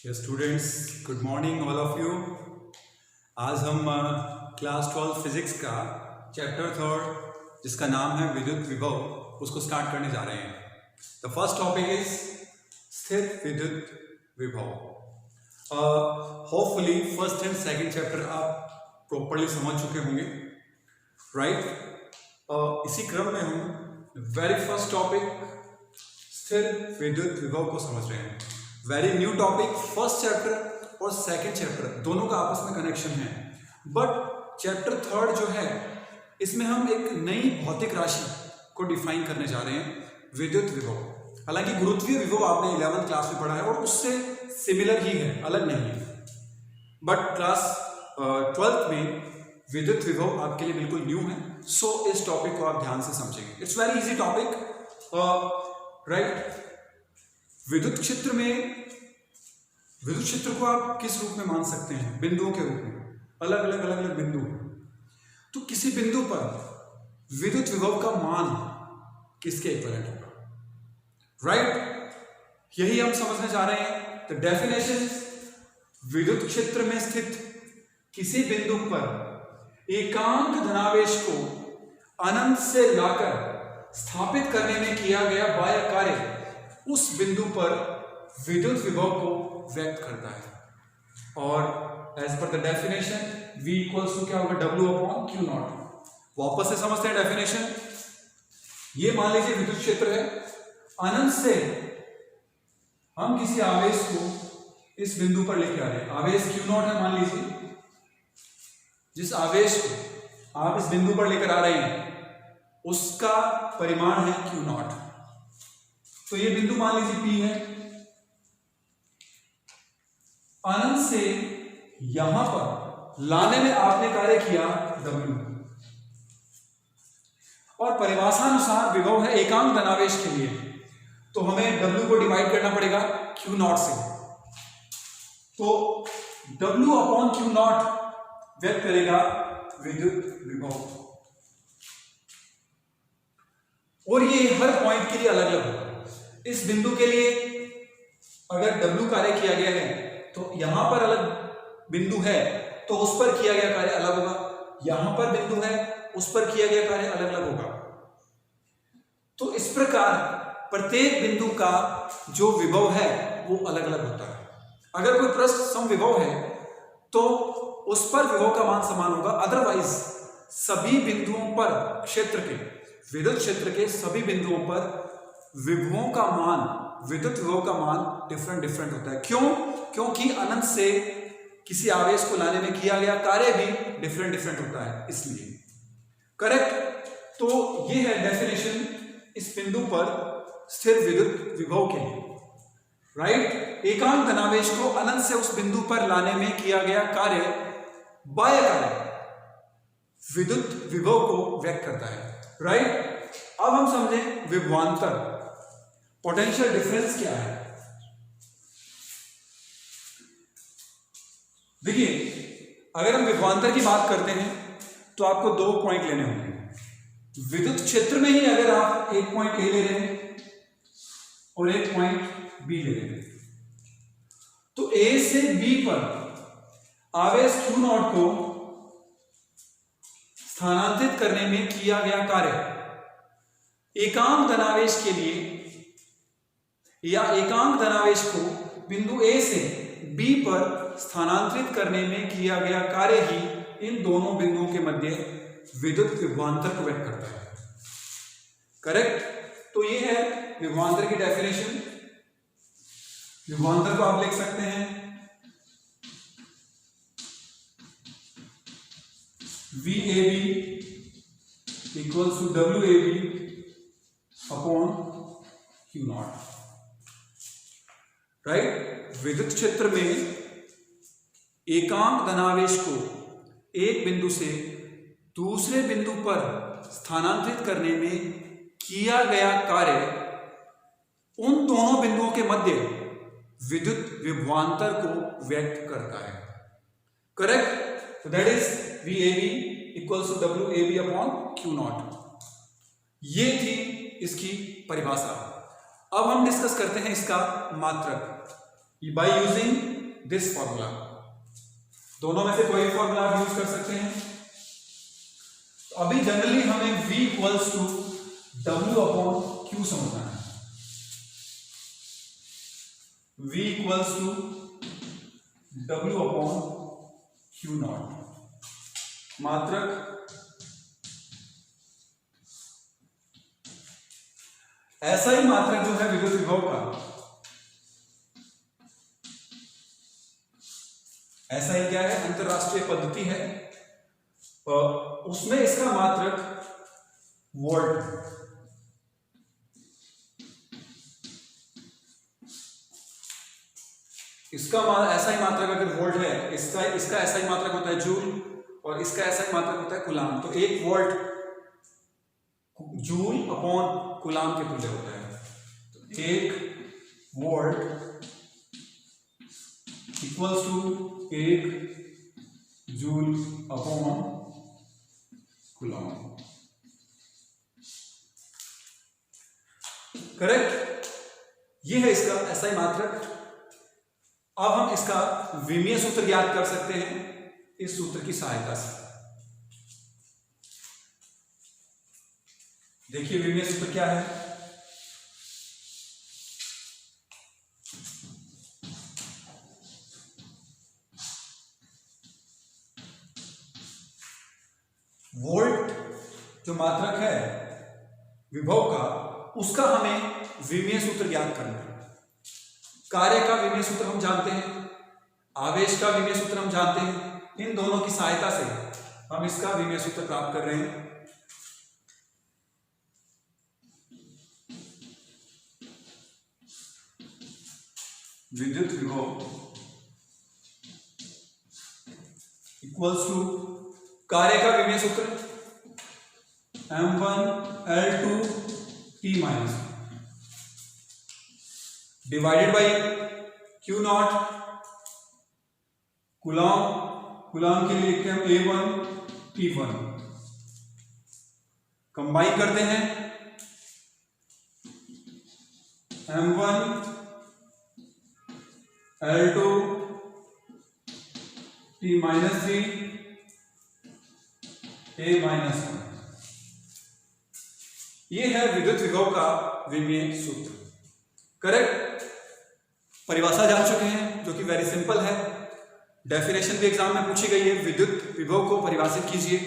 Students, good morning all of you. आज हम class 12 physics का चैप्टर 3 जिसका नाम है विद्युत विभव उसको स्टार्ट करने जा रहे हैं। द फर्स्ट टॉपिक इज स्थिर विद्युत विभव। Hopefully first and second chapter आप प्रॉपरली समझ चुके होंगे, राइट? इसी क्रम में हम वेरी फर्स्ट टॉपिक स्थिर विद्युत विभव को समझ रहे हैं। Very new topic, first chapter और सेकंड चैप्टर दोनों का आपस में कनेक्शन है, बट चैप्टर 3 जो है इसमें हम एक नई भौतिक राशि को डिफाइन करने जा रहे हैं, विद्युत विभव। हालांकि गुरुत्वीय विभव आपने 11th क्लास में पढ़ा है और उससे सिमिलर ही है, अलग नहीं है, बट क्लास 12th में विद्युत विभव आपके लिए बिल्कुल न्यू है। सो इस टॉपिक को आप ध्यान से समझेंगे। It's very easy topic, right? विद्युत क्षेत्र को आप किस रूप में मान सकते हैं? बिंदुओं के रूप में। अलग अलग बिंदु। तो किसी बिंदु पर विद्युत विभव का मान किसके इक्विवेलेंट होगा, राइट? यही हम समझने जा रहे हैं। तो डेफिनेशन, विद्युत क्षेत्र में स्थित किसी बिंदु पर एकांक धनावेश को अनंत से लाकर स्थापित करने में किया गया बाह्य कार्य उस बिंदु पर विद्युत विभव को व्यक्त करता है। और as per the definition V equals to क्या होगा? W/Q0। वापस से समझते हैं डेफिनेशन। ये मान लीजिए विद्युत क्षेत्र है, अनंत से हम किसी आवेश को इस बिंदु पर लेके आ रहे हैं। आवेश Q0 है, मान लीजिए। जिस आवेश को आप इस बिंदु पर लेकर आ रहे हैं उसका परिमाण है Q0। तो ये बिंदु मान लीजिए P है। अनंत से यहां पर लाने में आपने कार्य किया W, और परिभाषानुसार विभव है एकांक धनावेश के लिए, तो हमें W को डिवाइड करना पड़ेगा Q0 से। तो W/Q0 व्यक्त करेगा विद्युत विभव, और ये हर पॉइंट के लिए अलग अलग होगा। इस बिंदु के लिए अगर W कार्य किया गया है तो यहां पर अलग बिंदु है तो उस पर किया गया कार्य अलग होगा, यहां पर बिंदु है उस पर किया गया कार्य अलग अलग होगा। तो इस प्रकार प्रत्येक बिंदु का जो विभव है वो अलग अलग होता है। अगर कोई पृष्ठ समविभव है तो उस पर विभव का मान समान होगा, अदरवाइज सभी बिंदुओं पर क्षेत्र के, विद्युत क्षेत्र के सभी बिंदुओं पर विभवों का मान, विद्युत विभव का मान डिफरेंट होता है। क्यों? क्योंकि अनंत से किसी आवेश को लाने में किया गया कार्य भी डिफरेंट होता है, इसलिए। करेक्ट? तो ये है डेफिनेशन इस बिंदु पर स्थिर विद्युत विभव के लिए, राइट? एकांक धनावेश को अनंत से उस बिंदु पर लाने में किया गया कार्य, बाह्य कार्य, विद्युत विभव को व्यक्त करता है, राइट? अब हम समझें विभवांतर, पोटेंशियल डिफरेंस क्या है। देखिए, अगर हम विभवांतर की बात करते हैं तो आपको 2 पॉइंट लेने होंगे। विद्युत क्षेत्र में ही अगर आप एक पॉइंट ए ले रहे हैं और एक पॉइंट बी ले रहे हैं, तो ए से बी पर आवेश Q0 को स्थानांतरित करने में किया गया कार्य एकांक धनावेश के लिए, या एकांक धनावेश को बिंदु ए से बी पर स्थानांतरित करने में किया गया कार्य ही इन दोनों बिंदुओं के मध्य विद्युत विभवांतर को व्यक्त करता है। करेक्ट? तो ये है विभवांतर की डेफिनेशन। विभवांतर को आप लिख सकते हैं VAB equals to WAB/Q0, right? विद्युत क्षेत्र में एकांक धनावेश को एक बिंदु से दूसरे बिंदु पर स्थानांतरित करने में किया गया कार्य उन दोनों बिंदुओं के मध्य विद्युत विभवांतर को व्यक्त करता है। Correct? That is VAB equals to WAB/Q0। ये थी इसकी परिभाषा। अब हम डिस्कस करते हैं इसका मात्रक बाय यूजिंग दिस फॉर्मूला। दोनों में से कोई भी फॉर्मूला आप यूज कर सकते हैं। तो अभी जनरली हमें V equals to W upon Q समझना है। V equals to W upon Q naught. मात्रक ऐसा ही मात्रक जो है विद्युत विभव का, ऐसा ही क्या है, अंतरराष्ट्रीय पद्धति है, उसमें इसका मात्रक वोल्ट है। इसका ऐसा ही मात्रक अगर वोल्ट है, इसका ऐसा ही मात्रक होता है जूल, और इसका ऐसा ही मात्रक होता है कूलाम। तो 1 वोल्ट जूल अपॉन कूलाम के तुल्य होता है। तो 1 volt equals to 1 joule upon coulomb. Correct? ये है इसका ऐसा ही मात्रक। अब हम इसका विमीय सूत्र ज्ञात कर सकते हैं इस सूत्र की सहायता से। देखिए विमीय सूत्र क्या है। वोल्ट जो मात्रक है विभव का, उसका हमें विमीय सूत्र ज्ञात करना है। कार्य का विमीय सूत्र हम जानते हैं, आवेश का विमीय सूत्र हम जानते हैं। इन दोनों की सहायता से हम इसका विमीय सूत्र प्राप्त कर रहे हैं। विद्युत विभव इक्वल्स टू कार्य का विमीय सूत्र M1L2T minus divided by Q not coulomb के लिए लिखते हैं A1 T1। कंबाइन करते हैं M1 L2 T minus 3 A minus 1। ये है विद्युत विभव का विमीय सूत्र। करेक्ट? परिभाषा जान चुके हैं जो कि वेरी सिंपल है। डेफिनेशन भी एग्जाम में पूछी गई है। विद्युत विभव को परिभाषित कीजिए।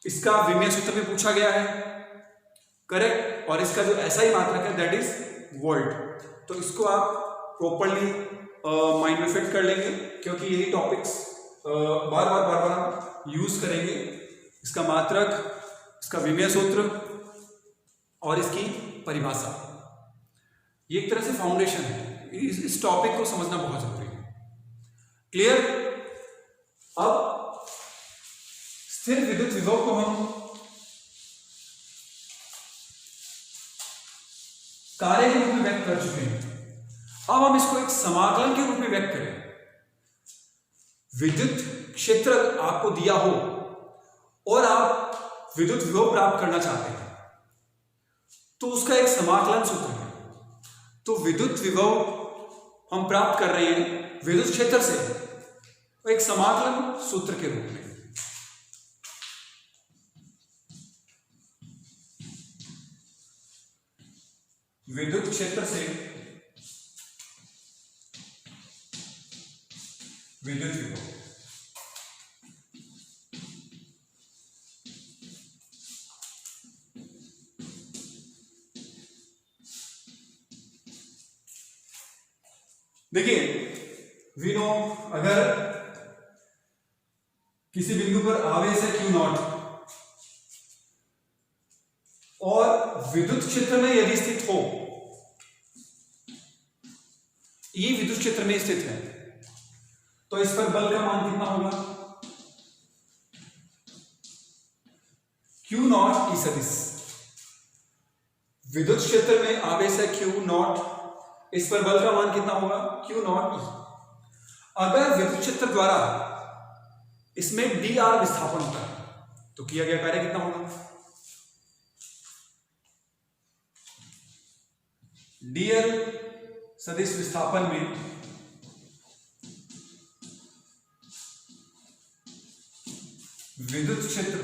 इसका विमीय सूत्र में पूछा गया है। करेक्ट? और इसका जो ऐसा ही मात्रक है दैट इज वोल्ट। तो इसको आप प्रॉपर्ली माइंड में फिट कर लेंगे, क्योंकि यही टॉपिक्स बार बार यूज करेंगे। इसका मात्रक, इसका विमीय सूत्र और इसकी परिभाषा, ये एक तरह से फाउंडेशन है। इस टॉपिक को समझना बहुत जरूरी है। क्लियर? अब स्थिर विद्युत विभव को हम कार्य के रूप में व्यक्त कर चुके हैं। अब हम इसको एक समाकलन के रूप में व्यक्त करें। विद्युत क्षेत्र आपको दिया हो और आप विद्युत विभव प्राप्त करना चाहते हैं, तो उसका एक समाकलन सूत्र है। तो विद्युत विभव हम प्राप्त कर रहे हैं विद्युत क्षेत्र से, तो एक समाकलन सूत्र के रूप में। विद्युत क्षेत्र से विद्युत विभव। देखिए वी नो, अगर किसी बिंदु पर आवेश है Q नॉट और विद्युत क्षेत्र में यदि स्थित हो, ये विद्युत क्षेत्र में स्थित है, तो इस पर बल का मान कितना होगा? Q नॉट ई सदिश। विद्युत क्षेत्र में आवेश है Q नॉट, इस पर बल का मान कितना होगा? Q नॉट ई। अगर विद्युत क्षेत्र द्वारा इसमें dr विस्थापन होता है, तो किया गया कार्य कितना होगा? dl सदिश विस्थापन में विद्युत क्षेत्र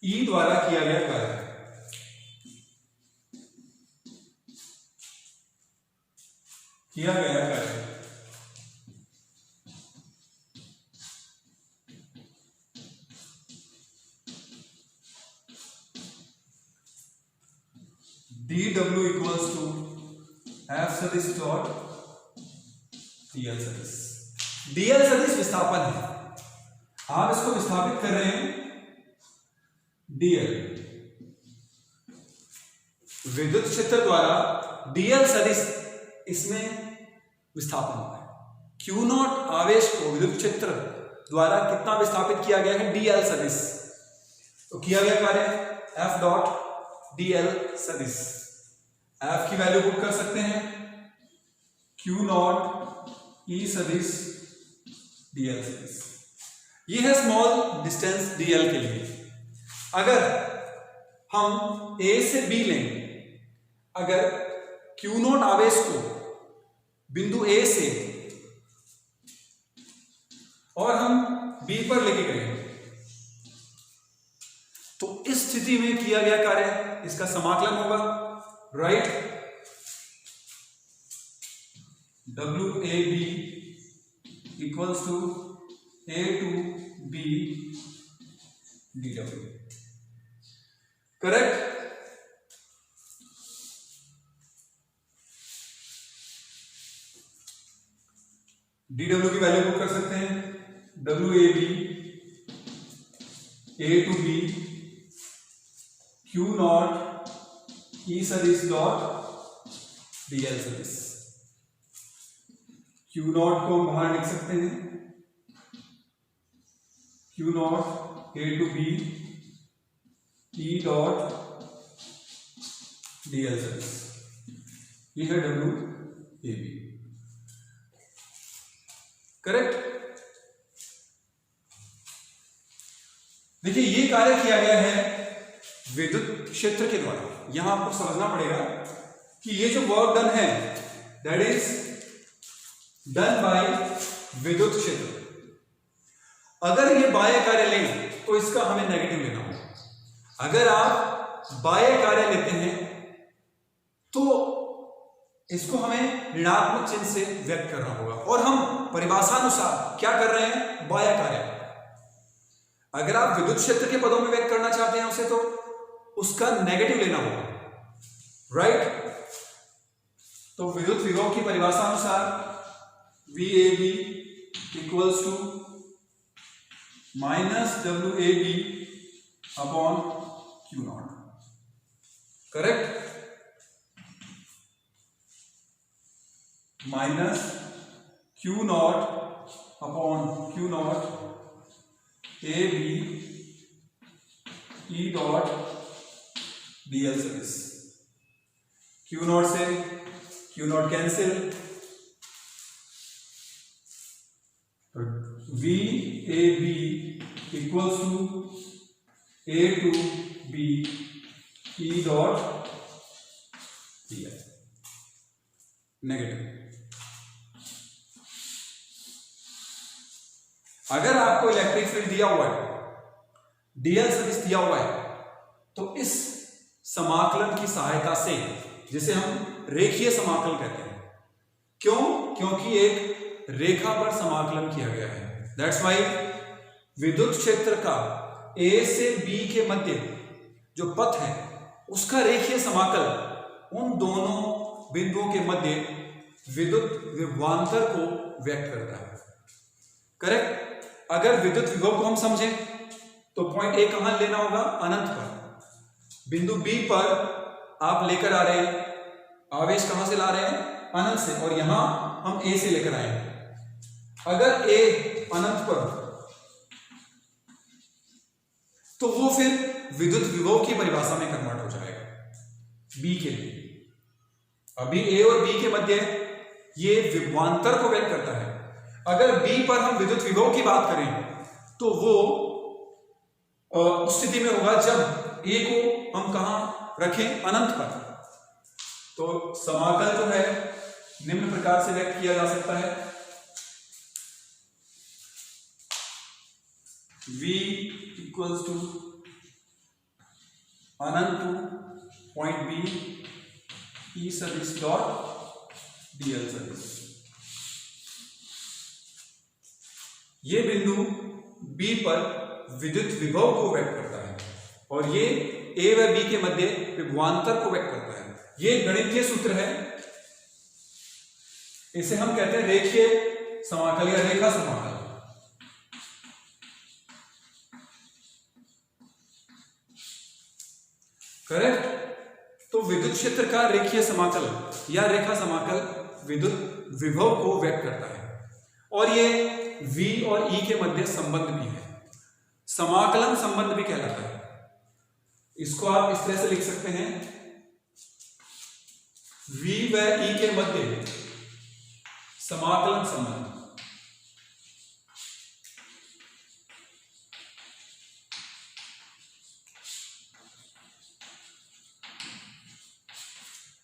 E द्वारा किया गया कार्य, किया गया कार्य dW इक्वल्स टू F सदिश डॉट dl सदिश। dl सदिश विस्थापन है, आप इसको विस्थापित कर रहे हैं dl, विद्युत क्षेत्र द्वारा dl सदिश इसमें विस्थापन होता है। Q नॉट आवेश को विद्युत क्षेत्र द्वारा कितना विस्थापित किया गया है dl सदिश, तो किया गया कार्य F डॉट dl सदिश। F की वैल्यू पुट कर सकते हैं Q नॉट E सदिश dl सदिश। ये है स्मॉल डिस्टेंस dl के लिए। अगर हम A से B लें, अगर Q नॉट आवेश को बिंदु A से और हम B पर लेके गए, तो इस स्थिति में किया गया कार्य इसका समाकलन होगा, right. WAB equals to A to B dW, करेक्ट। dW की वैल्यू पुट कर सकते हैं WAB A to B Q naught E सदिश डॉट dl सदिश। Q नॉट को बाहर लिख सकते हैं Q naught A to B E dot dl सदिश, ये है WAB, करेक्ट। देखिए ये कार्य किया गया है विद्युत क्षेत्र के द्वारा। यहां आपको समझना पड़ेगा कि ये जो वर्क डन है दैट इज डन बाय विद्युत क्षेत्र। अगर ये बाह्य कार्य लें तो इसका हमें नेगेटिव लेना होगा। अगर आप बाह्य कार्य लेते हैं तो इसको हमें ऋणात्मक चिन्ह से व्यक्त करना होगा, और हम परिभाषानुसार क्या कर रहे हैं, बाह्य कार्य। अगर आप विद्युत क्षेत्र के पदों में व्यक्त करना चाहते हैं उसे, तो उसका नेगेटिव लेना होगा, राइट। तो विद्युत विभव की परिभाषा अनुसार VAB equals to minus WAB upon Q naught, correct. Minus Q naught upon Q naught AB E dot dl सदिश। Q नॉट से Q naught cancel, VAB equals to A to B E dot dl, negative. अगर आपको electric field दिया हुआ है, dl सदिश दिया हुआ है, तो इस समाकलन की सहायता से, जिसे हम रेखीय समाकलन कहते हैं, क्यों, क्योंकि एक रेखा पर समाकलन किया गया है। दैट्स वाई विद्युत क्षेत्र का A से B के मध्य जो पथ है उसका रेखीय समाकल उन दोनों बिंदुओं के मध्य विद्युत विभवांतर को व्यक्त करता है, करेक्ट। अगर विद्युत विभव को हम समझें तो पॉइंट A कहां लेना होगा, अनंत पर। बिंदु B पर आप लेकर आ रहे हैं, आवेश कहां से ला रहे हैं, अनंत से, और यहां हम A से लेकर आए हैं। अगर A अनंत पर, तो वो फिर विद्युत विभव की परिभाषा में कन्वर्ट हो जाएगा B के लिए। अभी A और B के मध्य ये विभवांतर को व्यक्त करता है। अगर B पर हम विद्युत विभव की बात करें तो वो उस स्थिति में होगा जब A को हम कहां रखें, अनंत पर। तो समाकल जो है निम्न प्रकार से व्यक्त किया जा सकता है V इक्वल्स टू अनंत टू पॉइंट B E सदिश डॉट dl सदिश। ये बिंदु B पर विद्युत विभव को व्यक्त करता है और ये A व B के मध्य विभवांतर को व्यक्त करता है। ये गणितीय सूत्र है, इसे हम कहते हैं रेखीय समाकल या रेखा समाकल। करेक्ट। तो विद्युत क्षेत्र का रेखीय समाकल या रेखा समाकल विद्युत विभव को व्यक्त करता है और ये V और E के मध्य संबंध भी है, समाकलन संबंध भी कहलाता है। इसको आप इस तरह से लिख सकते हैं, V व E के मध्य समाकलन संबंध।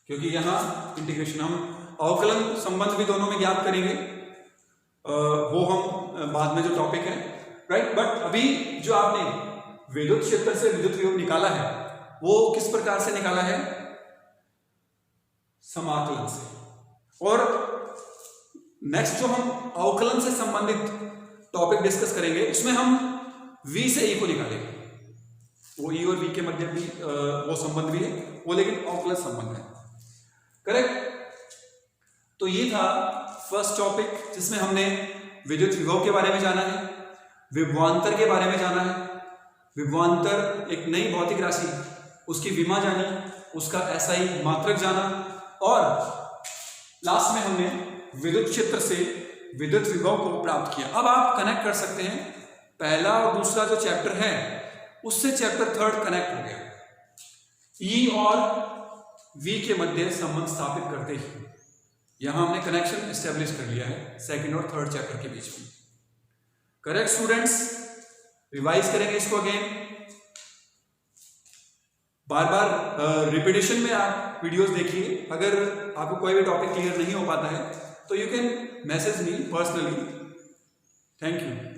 क्योंकि यहां इंटीग्रेशन, हम अवकलन संबंध भी दोनों में ज्ञात करेंगे, वो हम बाद में जो टॉपिक है, राइट। बट अभी जो आपने विद्युत क्षेत्र से विद्युत विभव निकाला है वो किस प्रकार से निकाला है? समाकलन से। और नेक्स्ट जो हम अवकलन से संबंधित टॉपिक डिस्कस करेंगे उसमें हम V से E को निकालेंगे। वो E और V के मध्य भी वो संबंध भी है, वो लेकिन अवकलन संबंध है। करेक्ट। तो ये था फर्स्ट टॉपिक जिसमें हमने विद्युत विभव के बारे में जाना है, विभवांतर के बारे में जाना है, विभवांतर एक नई भौतिक राशि, उसकी विमा जानी, उसका SI मात्रक जाना, और लास्ट में हमने विद्युत क्षेत्र से विद्युत विभव को प्राप्त किया। अब आप कनेक्ट कर सकते हैं, पहला और दूसरा जो चैप्टर है उससे चैप्टर थर्ड कनेक्ट हो गया। E और V के मध्य संबंध स्थापित करते ही यहां हमने कनेक्शन एस्टेब्लिश कर लिया है सेकंड और थर्ड चैप्टर के बीच में। करेक्ट स्टूडेंट्स, रिवाइज करेंगे इसको अगेन, बार बार रिपीटिशन में आप वीडियोस देखिए। अगर आपको कोई भी टॉपिक क्लियर नहीं हो पाता है तो you can message me personally. Thank you.